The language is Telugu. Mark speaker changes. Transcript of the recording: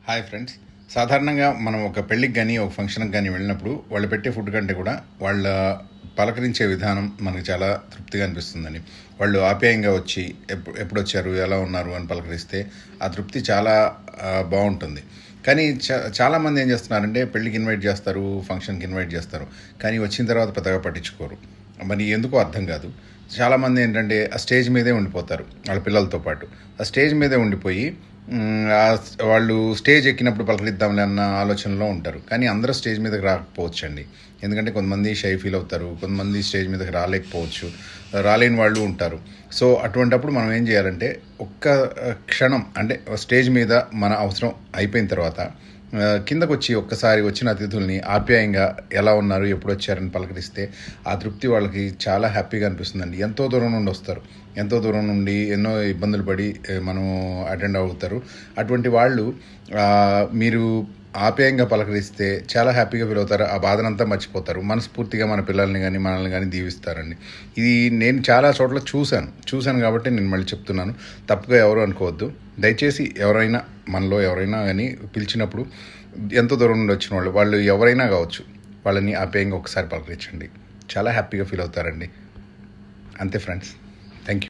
Speaker 1: Hi friends. సాధారణంగా మనం ఒక పెళ్ళికి కానీ ఒక ఫంక్షన్కి కానీ వెళ్ళినప్పుడు వాళ్ళు పెట్టే ఫుడ్ కంటే కూడా వాళ్ళ పలకరించే విధానం మనకు చాలా తృప్తిగా అనిపిస్తుందని. వాళ్ళు ఆప్యాయంగా వచ్చి ఎప్పుడు వచ్చారు, ఎలా ఉన్నారు అని పలకరిస్తే ఆ తృప్తి చాలా బాగుంటుంది. కానీ చాలామంది ఏం చేస్తున్నారంటే పెళ్ళికి ఇన్వైట్ చేస్తారు, ఫంక్షన్కి ఇన్వైట్ చేస్తారు, కానీ వచ్చిన తర్వాత పెద్దగా పట్టించుకోరు. మరి ఎందుకో అర్థం కాదు. చాలామంది ఏంటంటే ఆ స్టేజ్ మీదే ఉండిపోతారు వాళ్ళ పిల్లలతో పాటు. ఆ స్టేజ్ మీదే ఉండిపోయి వాళ్ళు స్టేజ్ ఎక్కినప్పుడు పలకరిద్దాంలే అన్న ఆలోచనలో ఉంటారు. కానీ అందరూ స్టేజ్ మీదకి రాకపోవచ్చండి. ఎందుకంటే కొంతమంది షై ఫీల్ అవుతారు, కొంతమంది స్టేజ్ మీదకి రాలేకపోవచ్చు, రాలేని వాళ్ళు ఉంటారు. సో అటువంటప్పుడు మనం ఏం చేయాలంటే ఒక్క క్షణం అంటే స్టేజ్ మీద మన అవసరం అయిపోయిన తర్వాత కిందకు వచ్చి ఒక్కసారి వచ్చిన అతిథుల్ని ఆప్యాయంగా ఎలా ఉన్నారు, ఎప్పుడు వచ్చారని పలకరిస్తే ఆ తృప్తి వాళ్ళకి చాలా హ్యాపీగా అనిపిస్తుందండి. ఎంతో దూరం నుండి వస్తారు, ఎంతో దూరం నుండి ఎన్నో ఇబ్బందులు పడి మనం అటెండ్ అవుతారు. అటువంటి వాళ్ళు మీరు ఆప్యాయంగా పలకరిస్తే చాలా హ్యాపీగా ఫీల్ అవుతారు. ఆ బాధనంతా మర్చిపోతారు. మనస్ఫూర్తిగా మన పిల్లల్ని కానీ మనల్ని కానీ దీవిస్తారండి. ఇది నేను చాలా చోట్ల చూశాను కాబట్టి నేను మళ్ళీ చెప్తున్నాను. తప్పుగా ఎవరు అనుకోవద్దు. దయచేసి మనలో ఎవరైనా కానీ పిలిచినప్పుడు ఎంతో దూరం నుండి వచ్చిన వాళ్ళు ఎవరైనా కావచ్చు, వాళ్ళని ఆప్యాయంగా ఒకసారి పలకరించండి. చాలా హ్యాపీగా ఫీల్ అవుతారండి. అంతే ఫ్రెండ్స్. Thank you.